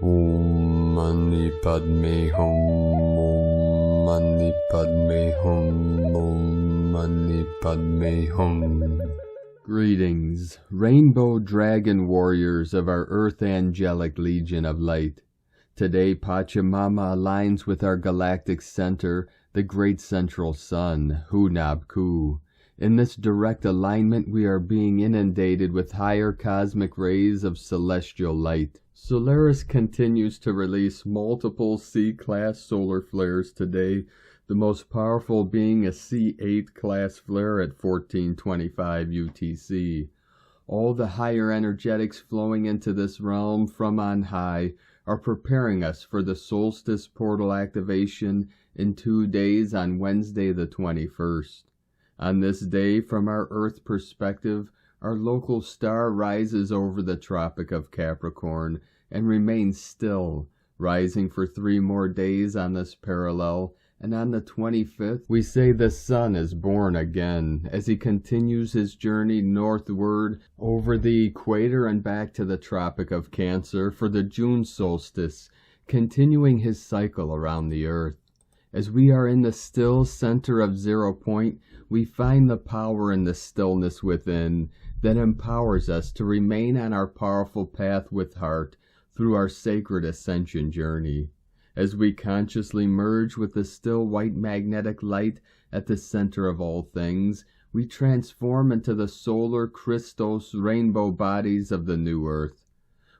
Om Mani Padme Hum, Om Mani Padme Hum, Om Mani Padme Hum. Greetings, Rainbow Dragon Warriors of our Earth Angelic Legion of Light. Today Pachamama aligns with our galactic center, the Great Central Sun, Hunab-Ku. In this direct alignment we are being inundated with higher cosmic rays of celestial light. Solaris continues to release multiple C-class solar flares today, the most powerful being a C8 class flare at 1425 UTC. All the higher energetics flowing into this realm from on high are preparing us for the solstice portal activation in 2 days on Wednesday the 21st. On this day, from our Earth perspective, our local star rises over the Tropic of Capricorn and remains still, rising for 3 more days on this parallel, and on the 25th, we say the Sun is born again as he continues his journey northward over the equator and back to the Tropic of Cancer for the June solstice, continuing his cycle around the Earth. As we are in the still center of 0 point, we find the power in the stillness within that empowers us to remain on our powerful path with heart through our sacred ascension journey. As we consciously merge with the still white magnetic light at the center of all things, we transform into the solar Christos rainbow bodies of the new Earth.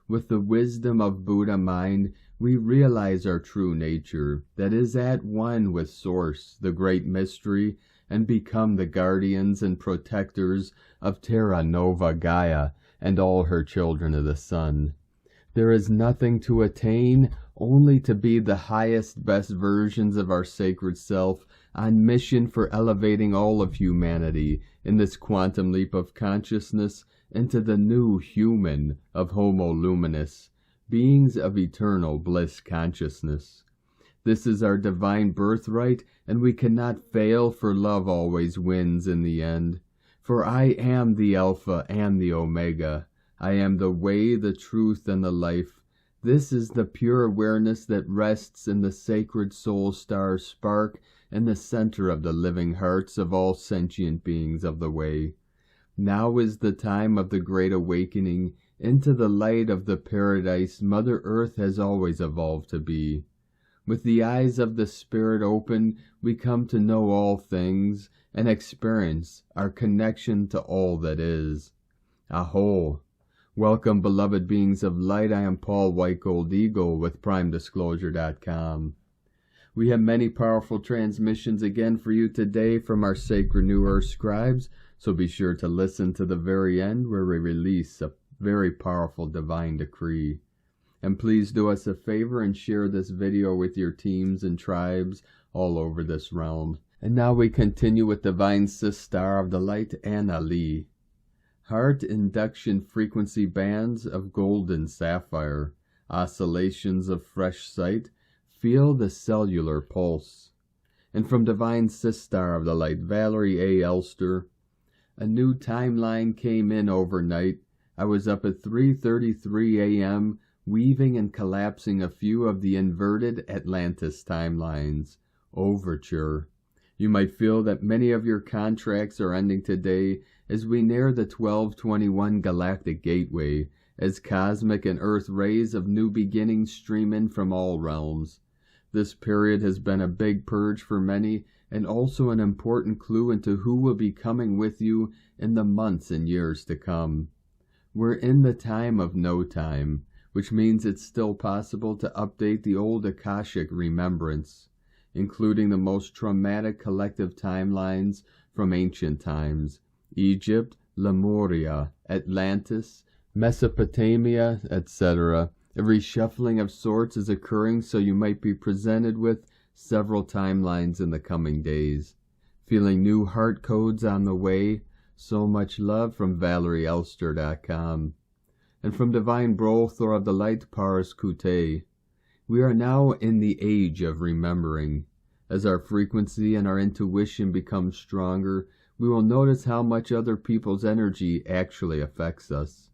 With the wisdom of Buddha mind, we realize our true nature, that is at one with Source, the great mystery, and become the guardians and protectors of Terra Nova Gaia and all her children of the sun. There is nothing to attain, only to be the highest, best versions of our sacred self on mission for elevating all of humanity in this quantum leap of consciousness into the new human of Homo Luminous, beings of eternal bliss consciousness. This is our divine birthright, and we cannot fail, for love always wins in the end. For I am the Alpha and the Omega. I am the way, the truth, and the life. This is the pure awareness that rests in the sacred soul star spark in the center of the living hearts of all sentient beings of the way. Now is the time of the great awakening into the light of the paradise Mother Earth has always evolved to be. With the eyes of the Spirit open, we come to know all things and experience our connection to all that is. Aho! Welcome, beloved beings of light. I am Paul White Gold Eagle with PrimeDisclosure.com. We have many powerful transmissions again for you today from our sacred New Earth scribes, so be sure to listen to the very end where we release a very powerful divine decree. And please do us a favor and share this video with your teams and tribes all over this realm. And now we continue with Divine Sister of the Light, Anna Lee. Heart induction frequency bands of golden sapphire, oscillations of fresh sight, feel the cellular pulse. And from Divine Sister of the Light, Valerie A. Elster, a new timeline came in overnight. I was up at 3:33 a.m., weaving and collapsing a few of the inverted Atlantis timelines. Overture. You might feel that many of your contracts are ending today as we near the 1221 Galactic Gateway, as cosmic and earth rays of new beginnings stream in from all realms. This period has been a big purge for many, and also an important clue into who will be coming with you in the months and years to come. We're in the time of no time, which means it's still possible to update the old Akashic remembrance, including the most traumatic collective timelines from ancient times: Egypt, Lemuria, Atlantis, Mesopotamia, etc. A reshuffling of sorts is occurring, so you might be presented with several timelines in the coming days. Feeling new heart codes on the way? So much love from ValerieElster.com. And from Divine Brothor of the Light, Paris Kute. We are now in the age of remembering. As our frequency and our intuition become stronger, we will notice how much other people's energy actually affects us.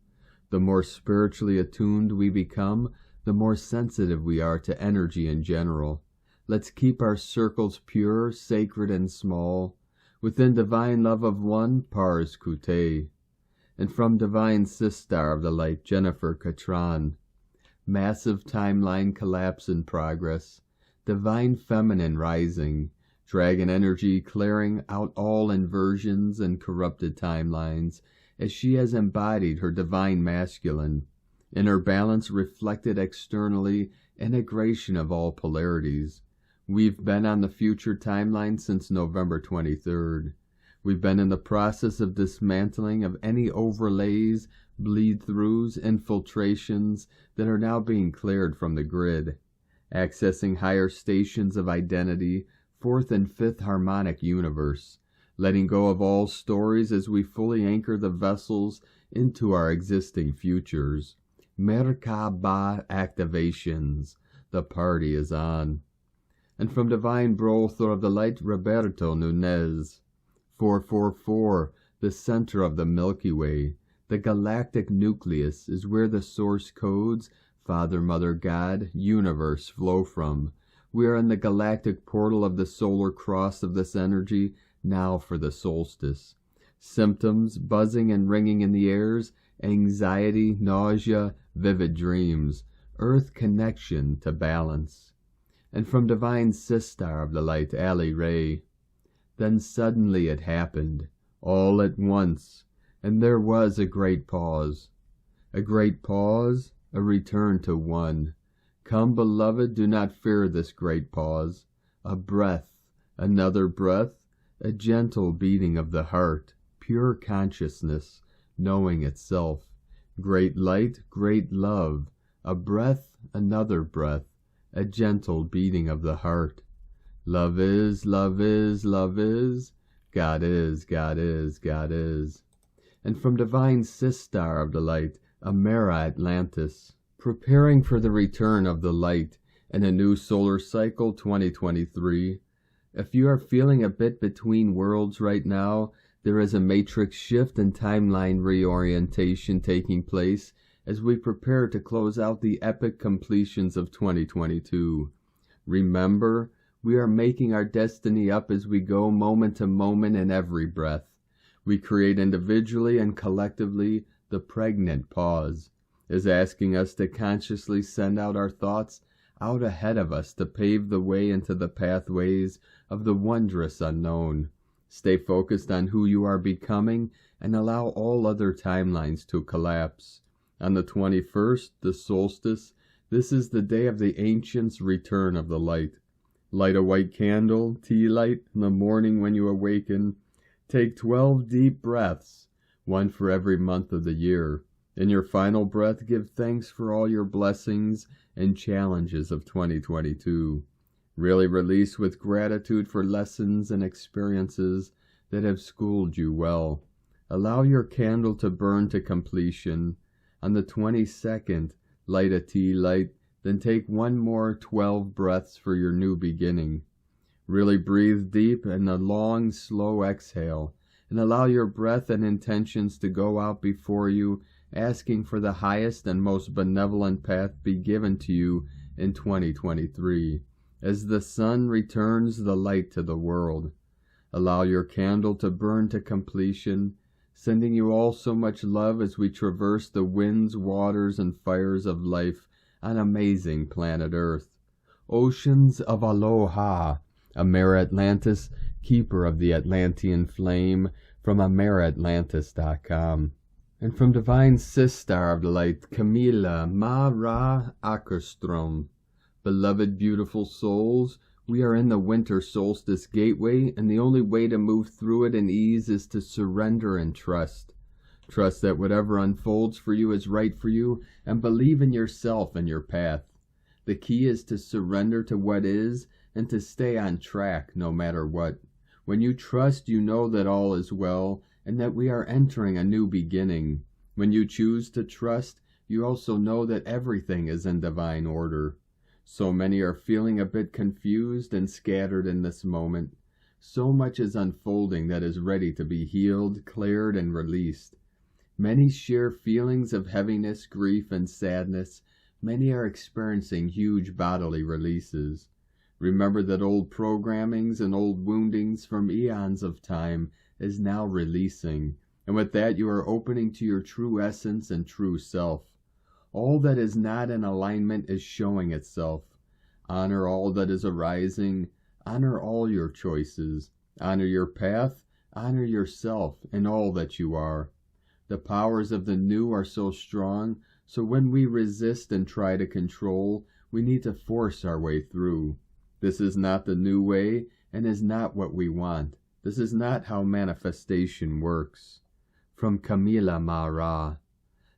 The more spiritually attuned we become, the more sensitive we are to energy in general. Let's keep our circles pure, sacred, and small, within divine love of one, pars kute. And from divine Sistar of the Light, Jennifer Catron, massive timeline collapse in progress, divine feminine rising, dragon energy clearing out all inversions and corrupted timelines, as she has embodied her divine masculine, in her balance reflected externally, integration of all polarities. We've been on the future timeline since November 23rd. We've been in the process of dismantling of any overlays, bleed-throughs, infiltrations that are now being cleared from the grid, accessing higher stations of identity, fourth and fifth harmonic universe, letting go of all stories as we fully anchor the vessels into our existing futures. Merkaba activations. The party is on. And from divine Brother of the Light, Roberto Nunez, 444, the center of the Milky Way, the galactic nucleus is where the source codes, Father, Mother, God, universe flow from. We are in the galactic portal of the solar cross of this energy, now for the solstice. Symptoms, buzzing and ringing in the airs, anxiety, nausea, vivid dreams, earth connection to balance. And from divine Sistar of the Light, Ali Ray, then suddenly it happened, all at once, and there was a great pause. A great pause, a return to one. Come, beloved, do not fear this great pause. A breath, another breath, a gentle beating of the heart, pure consciousness, knowing itself. Great light, great love, a breath, another breath, a gentle beating of the heart. Love is, love is, love is. God is, God is, God is. And from divine Sistar of the Light, Amera Atlantis, preparing for the return of the light in a new solar cycle 2023. If you are feeling a bit between worlds right now, there is a matrix shift and timeline reorientation taking place as we prepare to close out the epic completions of 2022. Remember, we are making our destiny up as we go moment to moment in every breath. We create individually and collectively. The pregnant pause is asking us to consciously send out our thoughts out ahead of us to pave the way into the pathways of the wondrous unknown. Stay focused on who you are becoming and allow all other timelines to collapse. On the 21st, the solstice, this is the day of the ancients' return of the light. Light a white candle, tea light, in the morning when you awaken. Take 12 deep breaths, one for every month of the year. In your final breath, give thanks for all your blessings and challenges of 2022. Really release with gratitude for lessons and experiences that have schooled you well. Allow your candle to burn to completion. On the 22nd, light a tea light, then take one more 12 breaths for your new beginning. Really breathe deep and a long, slow exhale, and allow your breath and intentions to go out before you, asking for the highest and most benevolent path be given to you in 2023. As the sun returns the light to the world, allow your candle to burn to completion, sending you all so much love as we traverse the winds, waters, and fires of life on amazing planet Earth. Oceans of aloha, Amera Atlantis, keeper of the Atlantean flame, from AmeraAtlantis.com. And from divine Sistar of the Light, Camilla Ma-Ra Ackerstrom. Beloved beautiful souls, we are in the winter solstice gateway, and the only way to move through it in ease is to surrender and trust. Trust that whatever unfolds for you is right for you, and believe in yourself and your path. The key is to surrender to what is, and to stay on track no matter what. When you trust, you know that all is well, and that we are entering a new beginning. When you choose to trust, you also know that everything is in divine order. So many are feeling a bit confused and scattered in this moment. So much is unfolding that is ready to be healed, cleared, and released. Many share feelings of heaviness, grief, and sadness, many are experiencing huge bodily releases. Remember that old programmings and old woundings from eons of time is now releasing, and with that you are opening to your true essence and true self. All that is not in alignment is showing itself. Honor all that is arising, honor all your choices, honor your path, honor yourself in all that you are. The powers of the new are so strong, so when we resist and try to control, we need to force our way through. This is not the new way and is not what we want. This is not how manifestation works. From Camila Mara.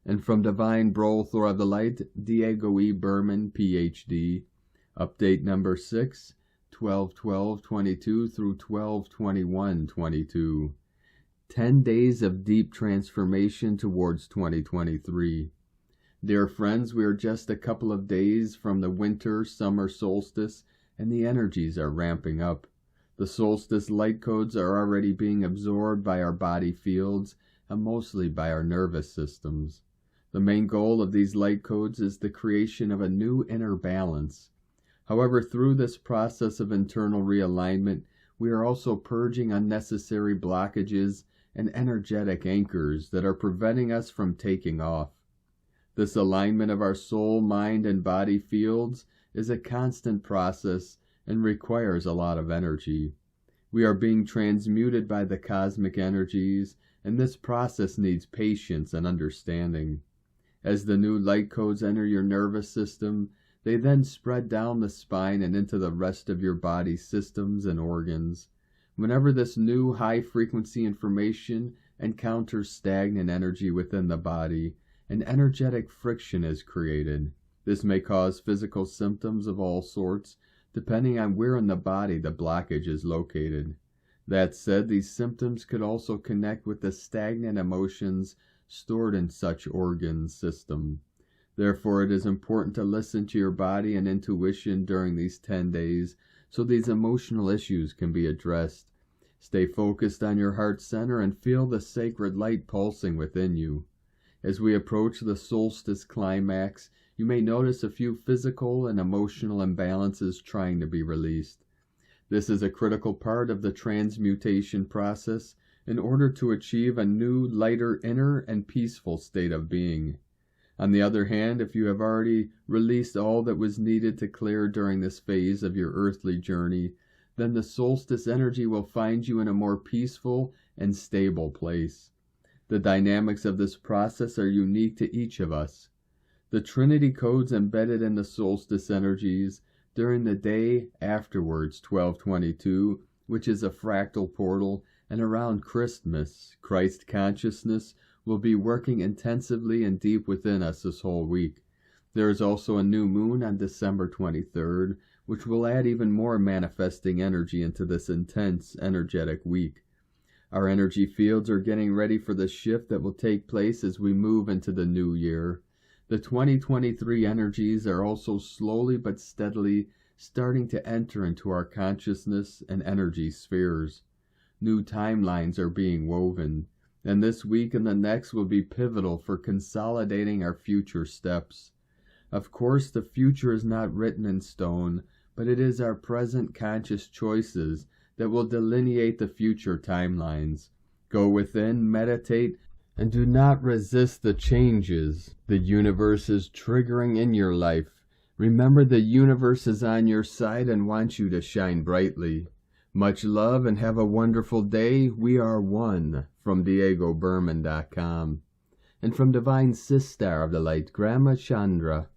And from Divine Brothor of the Light, Diego E. Berman, Ph.D. Update number 6, 12/12/22 through 12/21/22. 10 days of deep transformation towards 2023. Dear friends, we are just a couple of days from the winter-summer solstice, and the energies are ramping up. The solstice light codes are already being absorbed by our body fields and mostly by our nervous systems. The main goal of these light codes is the creation of a new inner balance. However, through this process of internal realignment, we are also purging unnecessary blockages and energetic anchors that are preventing us from taking off. This alignment of our soul, mind, and body fields is a constant process and requires a lot of energy. We are being transmuted by the cosmic energies, and this process needs patience and understanding. As the new light codes enter your nervous system, they then spread down the spine and into the rest of your body systems and organs. Whenever this new high-frequency information encounters stagnant energy within the body, an energetic friction is created. This may cause physical symptoms of all sorts, depending on where in the body the blockage is located. That said, these symptoms could also connect with the stagnant emotions stored in such organ system. Therefore, it is important to listen to your body and intuition during these 10 days so these emotional issues can be addressed. Stay focused on your heart center and feel the sacred light pulsing within you. As we approach the solstice climax, you may notice a few physical and emotional imbalances trying to be released. This is a critical part of the transmutation process in order to achieve a new, lighter, inner, and peaceful state of being. On the other hand, if you have already released all that was needed to clear during this phase of your earthly journey, then the solstice energy will find you in a more peaceful and stable place. The dynamics of this process are unique to each of us. The Trinity codes embedded in the solstice energies during the day afterwards, 12/22, which is a fractal portal, and around Christmas, Christ consciousness will be working intensively and deep within us this whole week. There is also a new moon on December 23rd, which will add even more manifesting energy into this intense, energetic week. Our energy fields are getting ready for the shift that will take place as we move into the new year. The 2023 energies are also slowly but steadily starting to enter into our consciousness and energy spheres. New timelines are being woven, and this week and the next will be pivotal for consolidating our future steps. Of course, the future is not written in stone, but it is our present conscious choices that will delineate the future timelines. Go within, meditate, and do not resist the changes the universe is triggering in your life. Remember, the universe is on your side and wants you to shine brightly. Much love and have a wonderful day. We are one. From DiegoBerman.com. And from Divine Sister of the Light, Grandma Chandra.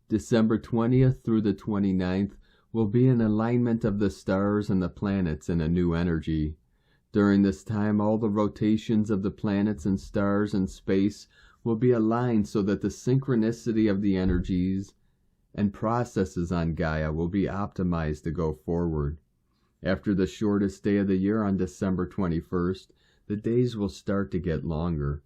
December 20th through the 29th will be an alignment of the stars and the planets in a new energy. During this time, all the rotations of the planets and stars in space will be aligned so that the synchronicity of the energies and processes on Gaia will be optimized to go forward. After the shortest day of the year on December 21st, the days will start to get longer.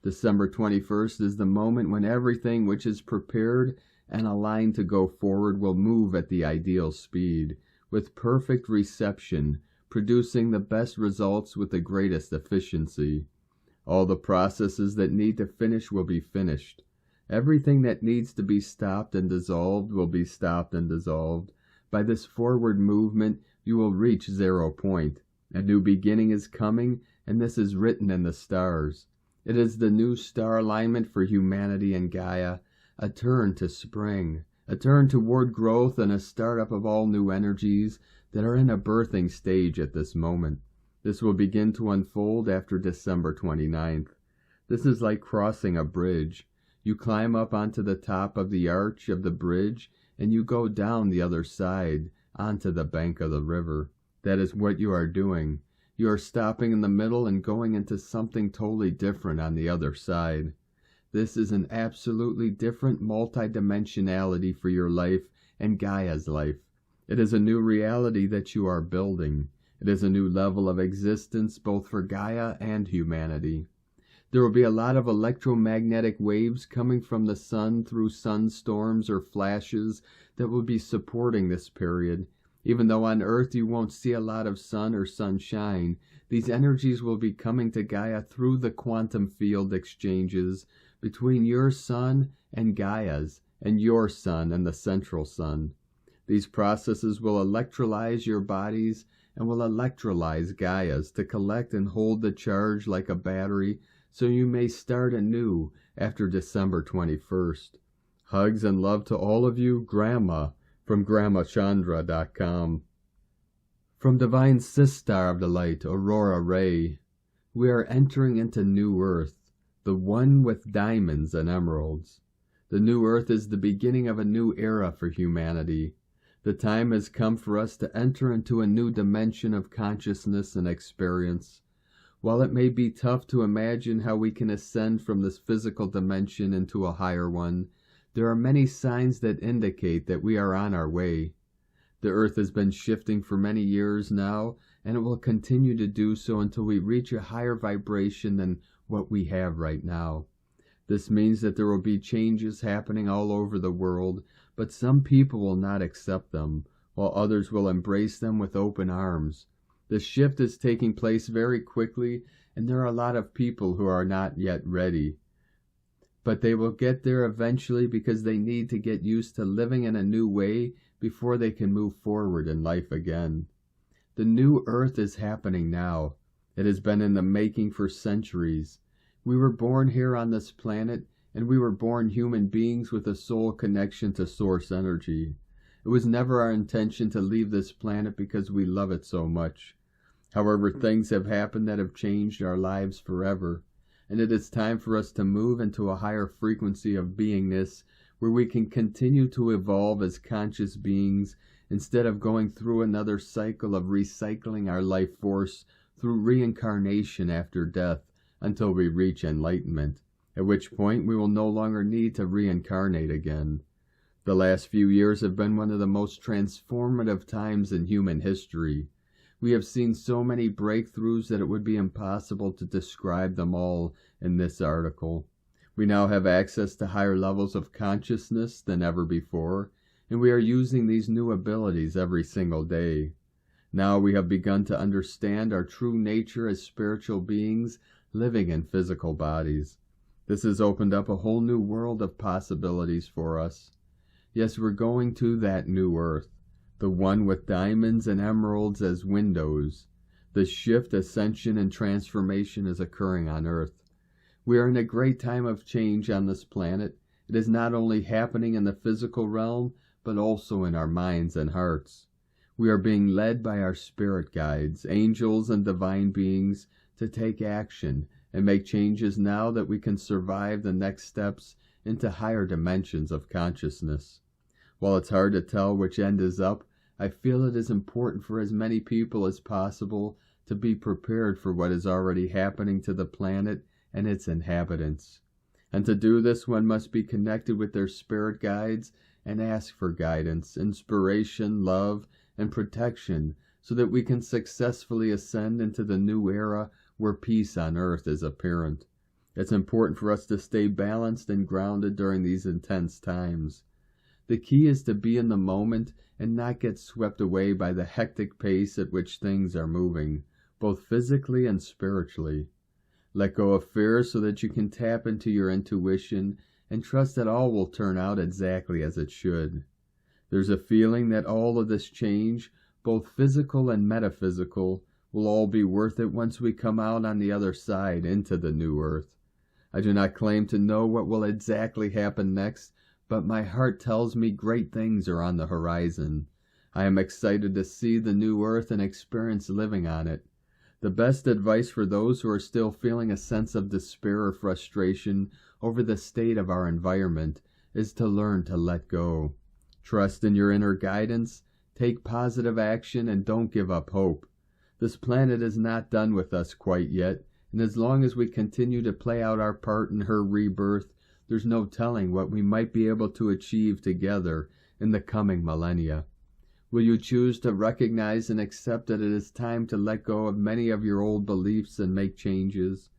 December 21st is the moment when everything which is prepared and aligned to go forward will move at the ideal speed, with perfect reception, producing the best results with the greatest efficiency. All the processes that need to finish will be finished. Everything that needs to be stopped and dissolved will be stopped and dissolved. By this forward movement, you will reach 0 point. A new beginning is coming, and this is written in the stars. It is the new star alignment for humanity and Gaia, a turn to spring, a turn toward growth and a startup of all new energies that are in a birthing stage at this moment. This will begin to unfold after December 29th. This is like crossing a bridge. You climb up onto the top of the arch of the bridge, and you go down the other side, onto the bank of the river. That is what you are doing. You are stopping in the middle and going into something totally different on the other side. This is an absolutely different multidimensionality for your life and Gaia's life. It is a new reality that you are building. It is a new level of existence both for Gaia and humanity. There will be a lot of electromagnetic waves coming from the sun through sunstorms or flashes that will be supporting this period. Even though on Earth you won't see a lot of sun or sunshine, these energies will be coming to Gaia through the quantum field exchanges between your sun and Gaia's, and your sun and the central sun. These processes will electrolyze your bodies and will electrolyze Gaia's to collect and hold the charge like a battery, so you may start anew after December 21st. Hugs and love to all of you, Grandma, from GrandmaChandra.com. From Divine Sistar of the Light, Aurora Ray, we are entering into New Earth, the one with diamonds and emeralds. The New Earth is the beginning of a new era for humanity. The time has come for us to enter into a new dimension of consciousness and experience. While it may be tough to imagine how we can ascend from this physical dimension into a higher one, there are many signs that indicate that we are on our way. The Earth has been shifting for many years now, and it will continue to do so until we reach a higher vibration than what we have right now. This means that there will be changes happening all over the world, but some people will not accept them, while others will embrace them with open arms. The shift is taking place very quickly, and there are a lot of people who are not yet ready. But they will get there eventually because they need to get used to living in a new way before they can move forward in life again. The new Earth is happening now. It has been in the making for centuries. We were born here on this planet, and we were born human beings with a soul connection to source energy. It was never our intention to leave this planet because we love it so much. However, things have happened that have changed our lives forever, and it is time for us to move into a higher frequency of beingness where we can continue to evolve as conscious beings instead of going through another cycle of recycling our life force through reincarnation after death until we reach enlightenment, at which point we will no longer need to reincarnate again. The last few years have been one of the most transformative times in human history. We have seen so many breakthroughs that it would be impossible to describe them all in this article. We now have access to higher levels of consciousness than ever before, and we are using these new abilities every single day. Now we have begun to understand our true nature as spiritual beings living in physical bodies. This has opened up a whole new world of possibilities for us. Yes, we're going to that new Earth, the one with diamonds and emeralds as windows. The shift, ascension, and transformation is occurring on Earth. We are in a great time of change on this planet. It is not only happening in the physical realm, but also in our minds and hearts. We are being led by our spirit guides, angels, and divine beings to take action and make changes now that we can survive the next steps into higher dimensions of consciousness. While it's hard to tell which end is up, I feel it is important for as many people as possible to be prepared for what is already happening to the planet and its inhabitants. And to do this, one must be connected with their spirit guides and ask for guidance, inspiration, love, and protection so that we can successfully ascend into the new era where peace on Earth is apparent. It's important for us to stay balanced and grounded during these intense times. The key is to be in the moment and not get swept away by the hectic pace at which things are moving, both physically and spiritually. Let go of fear so that you can tap into your intuition and trust that all will turn out exactly as it should. There's a feeling that all of this change, both physical and metaphysical, will all be worth it once we come out on the other side into the new earth. I do not claim to know what will exactly happen next, but my heart tells me great things are on the horizon. I am excited to see the new earth and experience living on it. The best advice for those who are still feeling a sense of despair or frustration over the state of our environment is to learn to let go. Trust in your inner guidance, take positive action, and don't give up hope. This planet is not done with us quite yet, and as long as we continue to play out our part in her rebirth, there's no telling what we might be able to achieve together in the coming millennia. Will you choose to recognize and accept that it is time to let go of many of your old beliefs and make changes?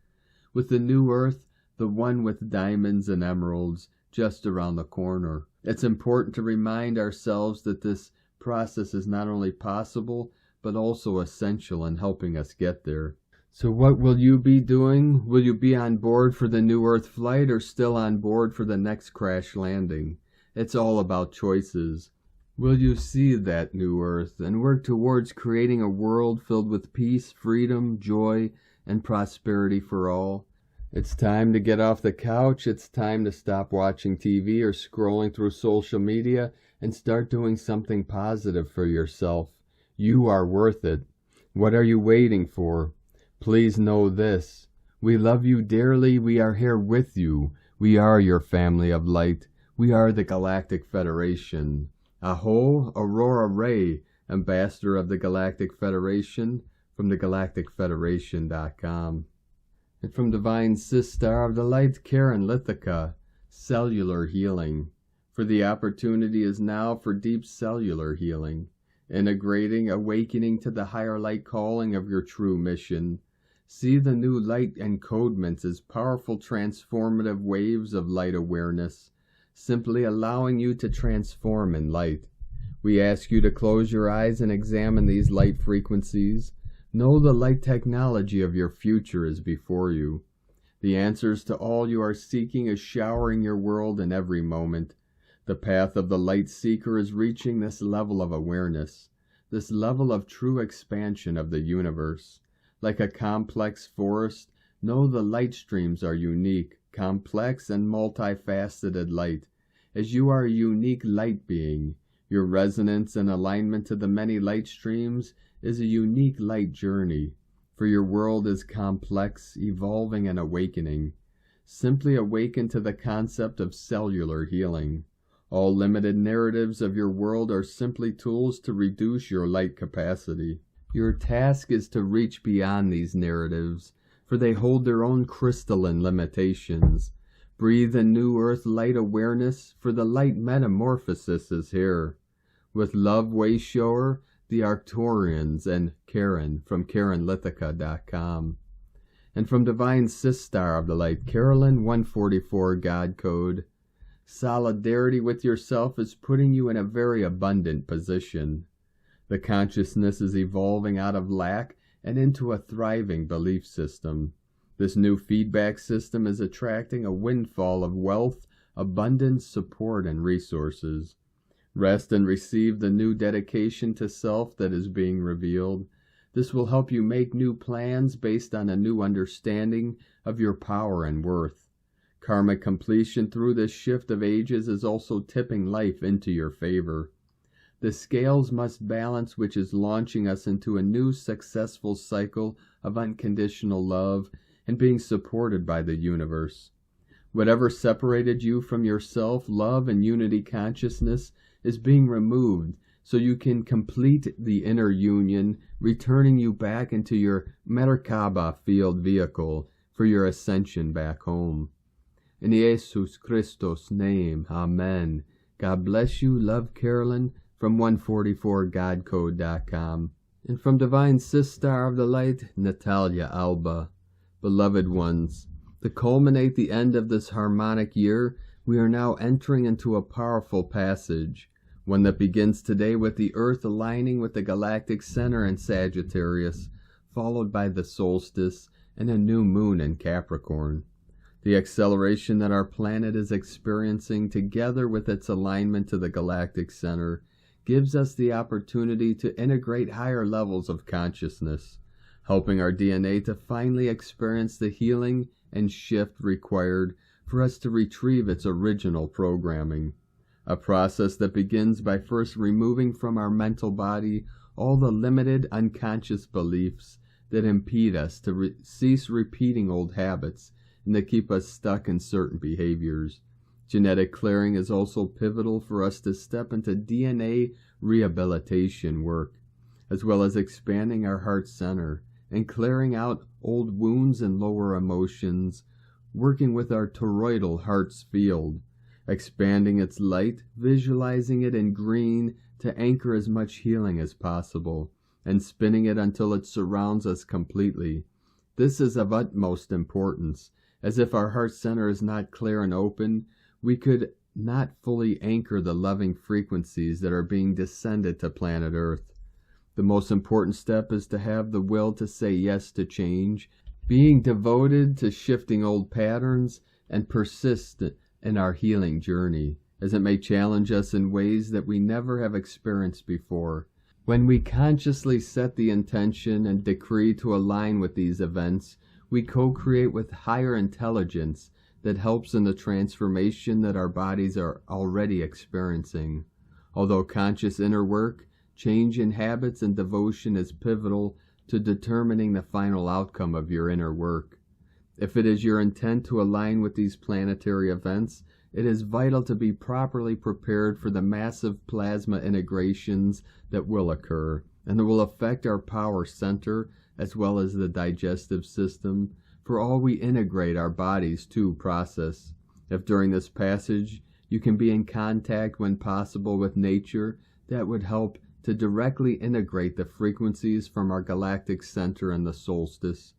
With the new earth, the one with diamonds and emeralds, just around the corner, it's important to remind ourselves that this process is not only possible, but also essential in helping us get there. So what will you be doing? Will you be on board for the New Earth flight or still on board for the next crash landing? It's all about choices. Will you see that new Earth and work towards creating a world filled with peace, freedom, joy, and prosperity for all? It's time to get off the couch. It's time to stop watching TV or scrolling through social media and start doing something positive for yourself. You are worth it. What are you waiting for? Please know this. We love you dearly. We are here with you. We are your family of light. We are the Galactic Federation. Aho, Aurora Ray, Ambassador of the Galactic Federation, from thegalacticfederation.com. And from Divine Sister of the Light, Karen Lithica, Cellular Healing. For the opportunity is now for deep cellular healing, integrating, awakening to the higher light calling of your true mission. See the new light encodements as powerful transformative waves of light awareness, simply allowing you to transform in light. We ask you to close your eyes and examine these light frequencies. Know the light technology of your future is before you. The answers to all you are seeking is showering your world in every moment. The path of the light seeker is reaching this level of awareness, this level of true expansion of the universe. Like a complex forest, know the light streams are unique, complex, and multifaceted light. As you are a unique light being, your resonance and alignment to the many light streams is a unique light journey, for your world is complex, evolving, and awakening. Simply awaken to the concept of cellular healing. All limited narratives of your world are simply tools to reduce your light capacity. Your task is to reach beyond these narratives, for they hold their own crystalline limitations. Breathe in new earth light awareness, for the light metamorphosis is here. With love, Wayshower, the Arcturians, and Karen from KarenLithica.com. And from Divine Sister of the Light, Carolyn 144 God Code. Solidarity with yourself is putting you in a very abundant position. The consciousness is evolving out of lack and into a thriving belief system. This new feedback system is attracting a windfall of wealth, abundance, support, and resources. Rest and receive the new dedication to self that is being revealed. This will help you make new plans based on a new understanding of your power and worth. Karmic completion through this shift of ages is also tipping life into your favor. The scales must balance, which is launching us into a new successful cycle of unconditional love and being supported by the universe. Whatever separated you from yourself, love, and unity consciousness is being removed so you can complete the inner union, returning you back into your Merkaba field vehicle for your ascension back home. In Jesus Christos' name, Amen. God bless you. Love, Carolyn, from 144godcode.com. And from Divine Sister of the Light, Natalia Alba. Beloved ones, to culminate the end of this harmonic year, we are now entering into a powerful passage, one that begins today with the Earth aligning with the galactic center in Sagittarius, followed by the solstice and a new moon in Capricorn. The acceleration that our planet is experiencing, together with its alignment to the galactic center, gives us the opportunity to integrate higher levels of consciousness, helping our DNA to finally experience the healing and shift required for us to retrieve its original programming. A process that begins by first removing from our mental body all the limited unconscious beliefs that impede us to cease repeating old habits and that keep us stuck in certain behaviors. Genetic clearing is also pivotal for us to step into DNA rehabilitation work, as well as expanding our heart center and clearing out old wounds and lower emotions, working with our toroidal heart's field, expanding its light, visualizing it in green to anchor as much healing as possible, and spinning it until it surrounds us completely. This is of utmost importance, as if our heart center is not clear and open, we could not fully anchor the loving frequencies that are being descended to planet Earth. The most important step is to have the will to say yes to change, being devoted to shifting old patterns, and persist in our healing journey, as it may challenge us in ways that we never have experienced before. When we consciously set the intention and decree to align with these events, we co-create with higher intelligence that helps in the transformation that our bodies are already experiencing. Although conscious inner work, change in habits and devotion is pivotal to determining the final outcome of your inner work. If it is your intent to align with these planetary events, it is vital to be properly prepared for the massive plasma integrations that will occur, and that will affect our power center as well as the digestive system, for all we integrate our bodies to process. If during this passage you can be in contact when possible with nature, that would help to directly integrate the frequencies from our galactic center and the solstice.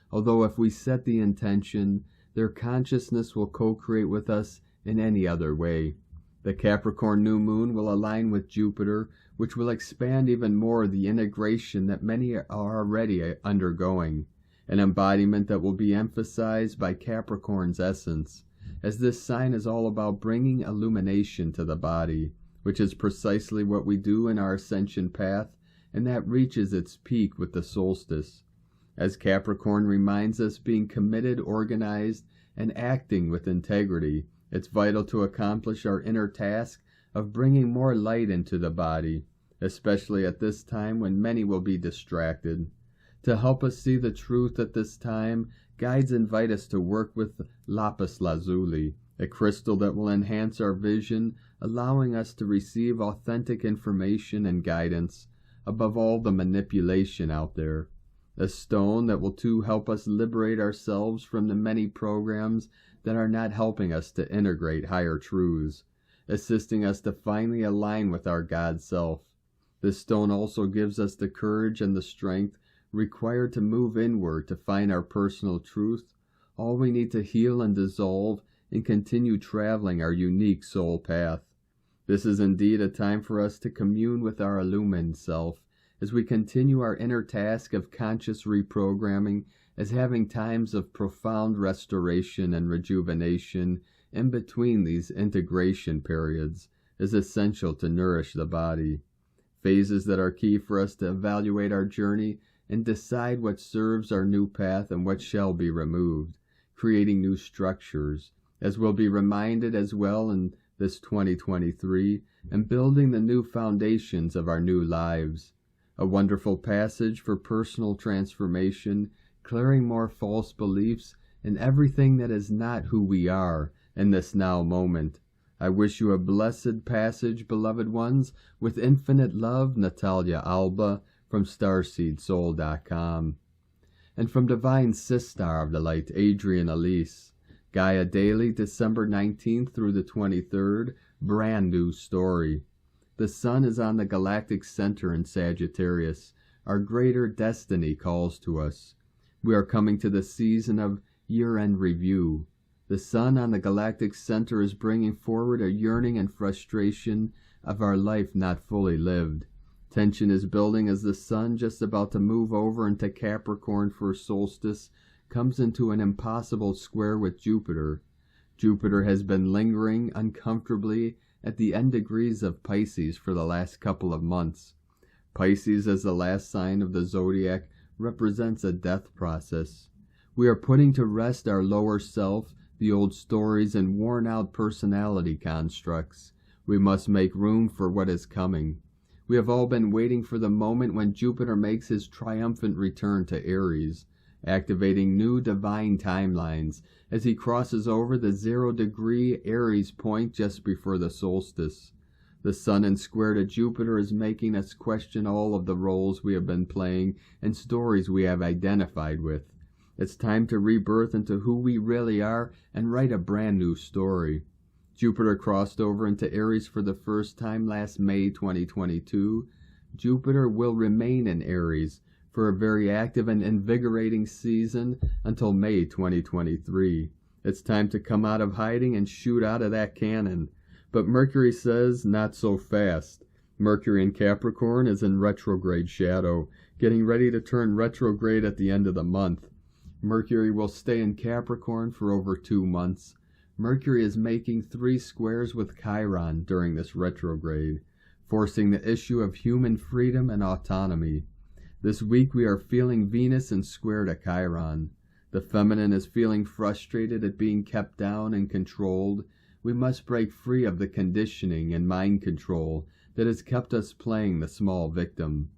Although if we set the intention, their consciousness will co-create with us in any other way. The Capricorn new moon will align with Jupiter, which will expand even more the integration that many are already undergoing, an embodiment that will be emphasized by Capricorn's essence, as this sign is all about bringing illumination to the body, which is precisely what we do in our ascension path, and that reaches its peak with the solstice. As Capricorn reminds us, being committed, organized, and acting with integrity, it's vital to accomplish our inner task of bringing more light into the body, especially at this time when many will be distracted. To help us see the truth at this time, guides invite us to work with lapis lazuli, a crystal that will enhance our vision, allowing us to receive authentic information and guidance, above all the manipulation out there. A stone that will too help us liberate ourselves from the many programs that are not helping us to integrate higher truths, assisting us to finally align with our God self. This stone also gives us the courage and the strength required to move inward to find our personal truth, all we need to heal and dissolve and continue traveling our unique soul path. This is indeed a time for us to commune with our illumined self, as we continue our inner task of conscious reprogramming, as having times of profound restoration and rejuvenation in between these integration periods is essential to nourish the body. Phases that are key for us to evaluate our journey and decide what serves our new path and what shall be removed, creating new structures, as we'll be reminded as well in this 2023, and building the new foundations of our new lives. A wonderful passage for personal transformation, clearing more false beliefs and everything that is not who we are in this now moment. I wish you a blessed passage, beloved ones, with infinite love, Natalia Alba, from StarseedSoul.com. And from Divine Sistar of the Light, Adrian Elise. Gaia Daily, December 19th through the 23rd, brand new story. The sun is on the galactic center in Sagittarius. Our greater destiny calls to us. We are coming to the season of year-end review. The sun on the galactic center is bringing forward a yearning and frustration of our life not fully lived. Tension is building as the sun, just about to move over into Capricorn for solstice, comes into an impossible square with Jupiter. Jupiter has been lingering uncomfortably at the end degrees of Pisces for the last couple of months. Pisces, as the last sign of the zodiac, represents a death process. We are putting to rest our lower self, the old stories and worn-out personality constructs. We must make room for what is coming. We have all been waiting for the moment when Jupiter makes his triumphant return to Aries, activating new divine timelines as he crosses over the 0-degree Aries point just before the solstice. The Sun in square to Jupiter is making us question all of the roles we have been playing and stories we have identified with. It's time to rebirth into who we really are and write a brand new story. Jupiter crossed over into Aries for the first time last May 2022. Jupiter will remain in Aries for a very active and invigorating season until May 2023. It's time to come out of hiding and shoot out of that cannon. But Mercury says, not so fast. Mercury in Capricorn is in retrograde shadow, getting ready to turn retrograde at the end of the month. Mercury will stay in Capricorn for over 2 months. Mercury is making 3 squares with Chiron during this retrograde, forcing the issue of human freedom and autonomy. This week we are feeling Venus in square to Chiron. The feminine is feeling frustrated at being kept down and controlled. We must break free of the conditioning and mind control that has kept us playing the small victim.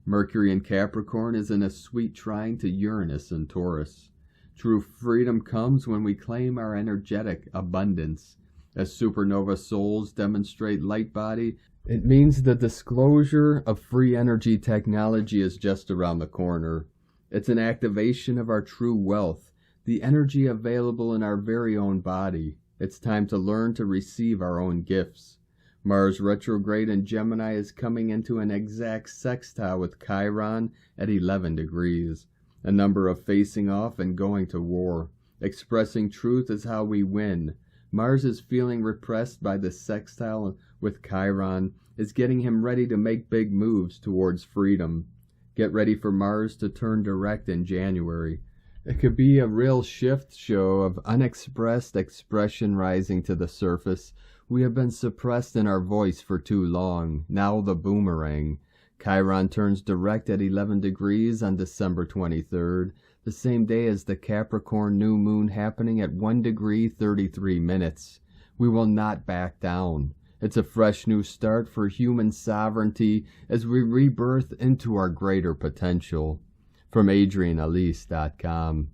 Mercury in Capricorn is in a sweet trine to Uranus in Taurus. True freedom comes when we claim our energetic abundance. As supernova souls demonstrate light body, it means the disclosure of free energy technology is just around the corner. It's an activation of our true wealth, the energy available in our very own body. It's time to learn to receive our own gifts. Mars retrograde in Gemini is coming into an exact sextile with Chiron at 11 degrees. A number of facing off and going to war. Expressing truth is how we win. Mars is feeling repressed by the sextile with Chiron, is getting him ready to make big moves towards freedom. Get ready for Mars to turn direct in January. It could be a real shift show of unexpressed expression rising to the surface. We have been suppressed in our voice for too long. Now the boomerang. Chiron turns direct at 11 degrees on December 23rd, the same day as the Capricorn new moon happening at 1 degree 33 minutes. We will not back down. It's a fresh new start for human sovereignty as we rebirth into our greater potential. From AdrianElise.com.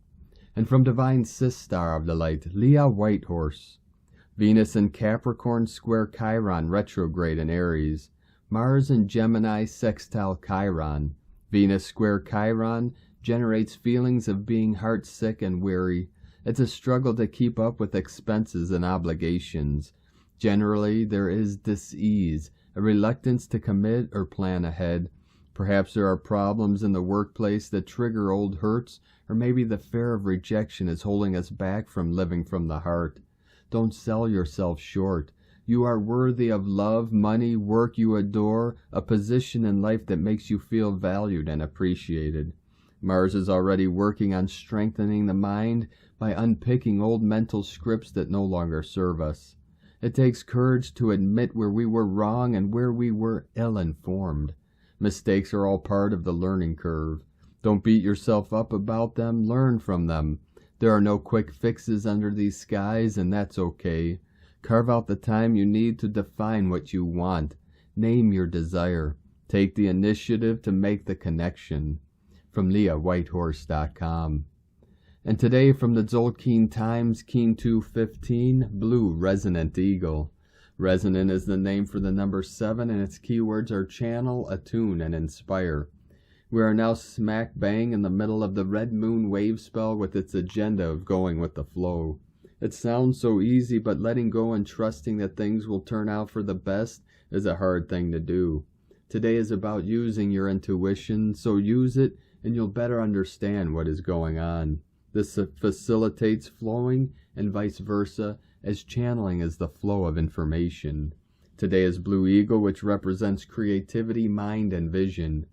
And from Divine Sistar of the Light, Leah Whitehorse. Venus in Capricorn square Chiron retrograde in Aries. Mars in Gemini sextile Chiron. Venus square Chiron generates feelings of being heartsick and weary. It's a struggle to keep up with expenses and obligations. Generally, there is dis-ease, a reluctance to commit or plan ahead. Perhaps there are problems in the workplace that trigger old hurts, or maybe the fear of rejection is holding us back from living from the heart. Don't sell yourself short. You are worthy of love, money, work you adore, a position in life that makes you feel valued and appreciated. Mars is already working on strengthening the mind by unpicking old mental scripts that no longer serve us. It takes courage to admit where we were wrong and where we were ill-informed. Mistakes are all part of the learning curve. Don't beat yourself up about them, learn from them. There are no quick fixes under these skies, and that's okay. Carve out the time you need to define what you want. Name your desire. Take the initiative to make the connection. From LeahWhitehorse.com. And today from the Tzolk'in Times, Keen 215, Blue Resonant Eagle. Resonant is the name for the number 7, and its keywords are channel, attune, and inspire. We are now smack bang in the middle of the red moon wave spell with its agenda of going with the flow. It sounds so easy, but letting go and trusting that things will turn out for the best is a hard thing to do. Today is about using your intuition, so use it and you'll better understand what is going on. This facilitates flowing and vice versa, as channeling is the flow of information. Today is Blue Eagle, which represents creativity, mind, and vision.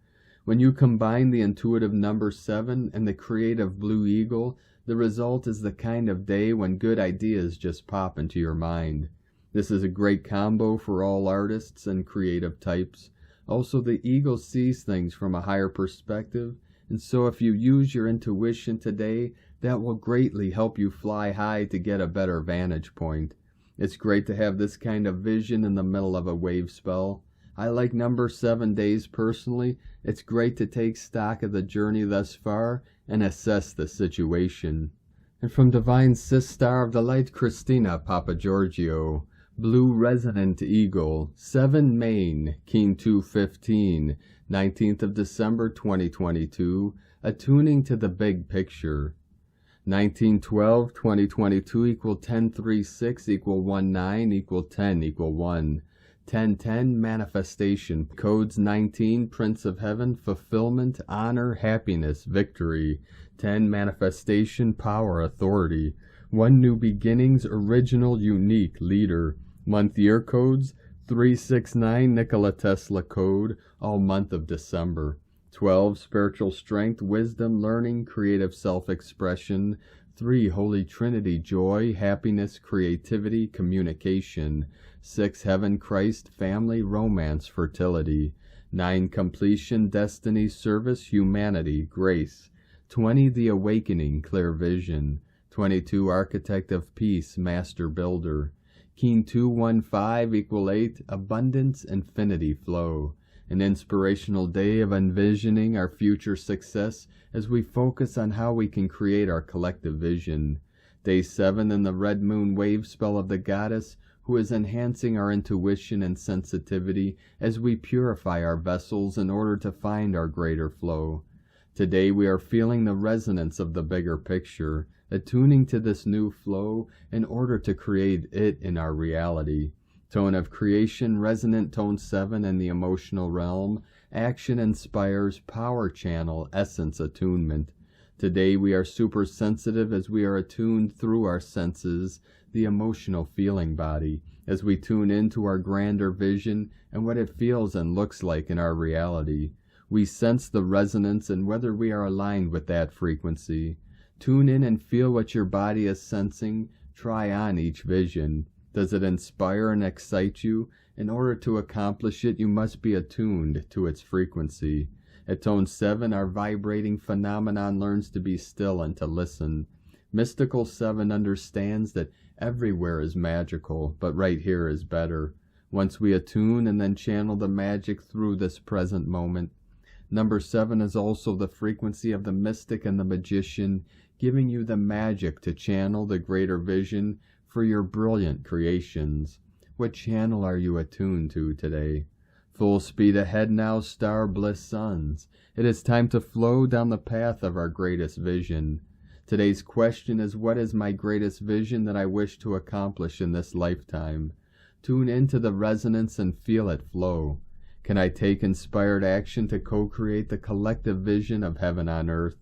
When you combine the intuitive number 7 and the creative Blue Eagle, The result is the kind of day when good ideas just pop into your mind. This is a great combo for all artists and creative types. Also, the ego sees things from a higher perspective, and so if you use your intuition today, that will greatly help you fly high to get a better vantage point. It's great to have this kind of vision in the middle of a wave spell. I like number 7 days personally. It's great to take stock of the journey thus far and assess the situation. And from Divine Sis Star of the Light, Christina Papa Giorgio, Blue Resonant Eagle, 7 Main, Keen 215, 19th of December 2022, attuning to the big picture. 1912-2022 equal 1036 equal 19 equal 10 equal 1. 1010 manifestation. Codes 19 Prince of Heaven, fulfillment, honor, happiness, victory. 10 manifestation, power, authority. 1 new beginnings, original, unique, leader. Month year codes 369 Nikola Tesla code, all month of December. 12 spiritual strength, wisdom, learning, creative self-expression. 3 Holy Trinity, joy, happiness, creativity, communication. 6 heaven, Christ, family, romance, fertility. 9 completion, destiny, service, humanity, grace. 20 the awakening, clear vision. 22 architect of peace, master builder. Keen 215 equal 8 abundance, infinity, flow. An inspirational day of envisioning our future success as we focus on how we can create our collective vision. Day 7 in the red moon wave spell of the goddess, who is enhancing our intuition and sensitivity as we purify our vessels in order to find our greater flow. Today we are feeling the resonance of the bigger picture, attuning to this new flow in order to create it in our reality. Tone of creation, resonant tone 7 in the emotional realm. Action inspires, power channel, essence attunement. Today we are super sensitive as we are attuned through our senses, the emotional feeling body, as we tune into our grander vision and what it feels and looks like in our reality. We sense the resonance and whether we are aligned with that frequency. Tune in and feel what your body is sensing. Try on each vision. Does it inspire and excite you? In order to accomplish it, you must be attuned to its frequency. At tone 7, our vibrating phenomenon learns to be still and to listen. Mystical 7 understands that everywhere is magical, but right here is better. Once we attune and then channel the magic through this present moment. Number 7 is also the frequency of the mystic and the magician, giving you the magic to channel the greater vision for your brilliant creations. What channel are you attuned to today? Full speed ahead now, star bliss suns. It is time to flow down the path of our greatest vision. Today's question is, what is my greatest vision that I wish to accomplish in this lifetime? Tune into the resonance and feel it flow. Can I take inspired action to co-create the collective vision of heaven on earth?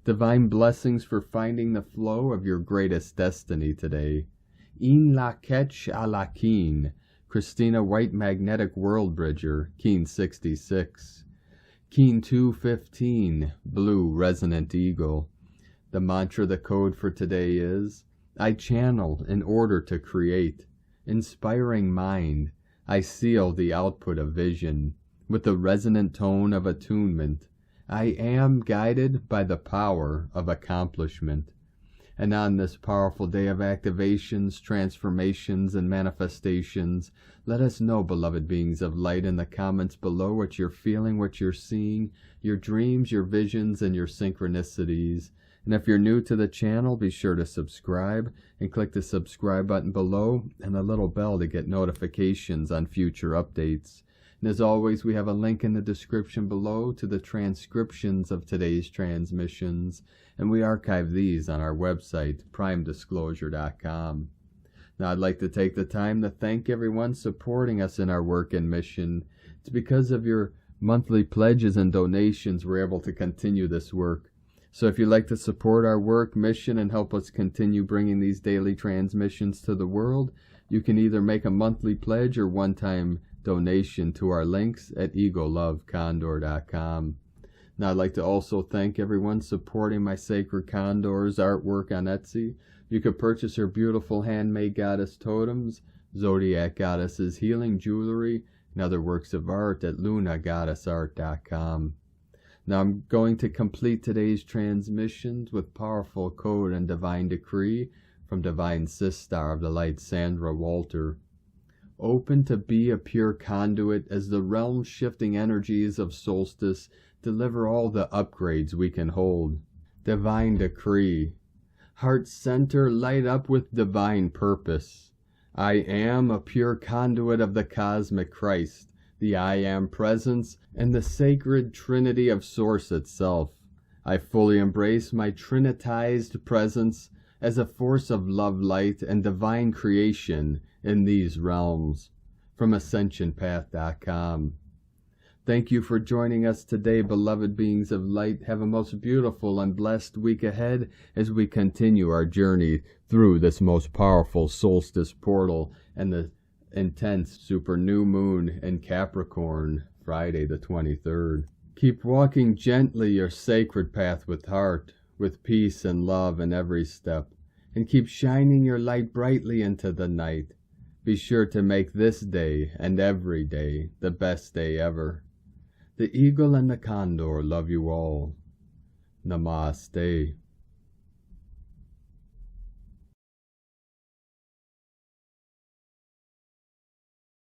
Divine blessings for finding the flow of your greatest destiny today. In la ketch a la keen. Christina White Magnetic World Bridger, Keen 66. Keen 215, Blue Resonant Eagle. The mantra, the code for today is, I channel in order to create. Inspiring mind, I seal the output of vision. With the resonant tone of attunement, I am guided by the power of accomplishment. And on this powerful day of activations, transformations, and manifestations, let us know, beloved beings of light, in the comments below what you're feeling, what you're seeing, your dreams, your visions, and your synchronicities. And if you're new to the channel, be sure to subscribe and click the subscribe button below and the little bell to get notifications on future updates. And as always, we have a link in the description below to the transcriptions of today's transmissions, and we archive these on our website, primedisclosure.com. Now, I'd like to take the time to thank everyone supporting us in our work and mission. It's because of your monthly pledges and donations we're able to continue this work. So if you'd like to support our work, mission, and help us continue bringing these daily transmissions to the world, you can either make a monthly pledge or one-time donation to our links at egolovecondor.com. Now I'd like to also thank everyone supporting my Sacred Condor's artwork on Etsy. You could purchase her beautiful handmade goddess totems, Zodiac Goddesses healing jewelry, and other works of art at lunagoddessart.com. Now I'm going to complete today's transmissions with powerful code and divine decree from Divine Sistar of the Light, Sandra Walter. Open to be a pure conduit as the realm-shifting energies of solstice deliver all the upgrades we can hold. Divine decree. Heart center light up with divine purpose. I am a pure conduit of the cosmic Christ, the I Am presence, and the sacred trinity of Source itself. I fully embrace my trinitized presence as a force of love, light, and divine creation in these realms. From AscensionPath.com. Thank you for joining us today, beloved beings of light. Have a most beautiful and blessed week ahead as we continue our journey through this most powerful solstice portal and the intense super new moon in Capricorn, Friday the 23rd. Keep walking gently your sacred path with heart, with peace and love in every step, and keep shining your light brightly into the night. Be sure to make this day and every day the best day ever. The Eagle and the Condor love you all. Namaste.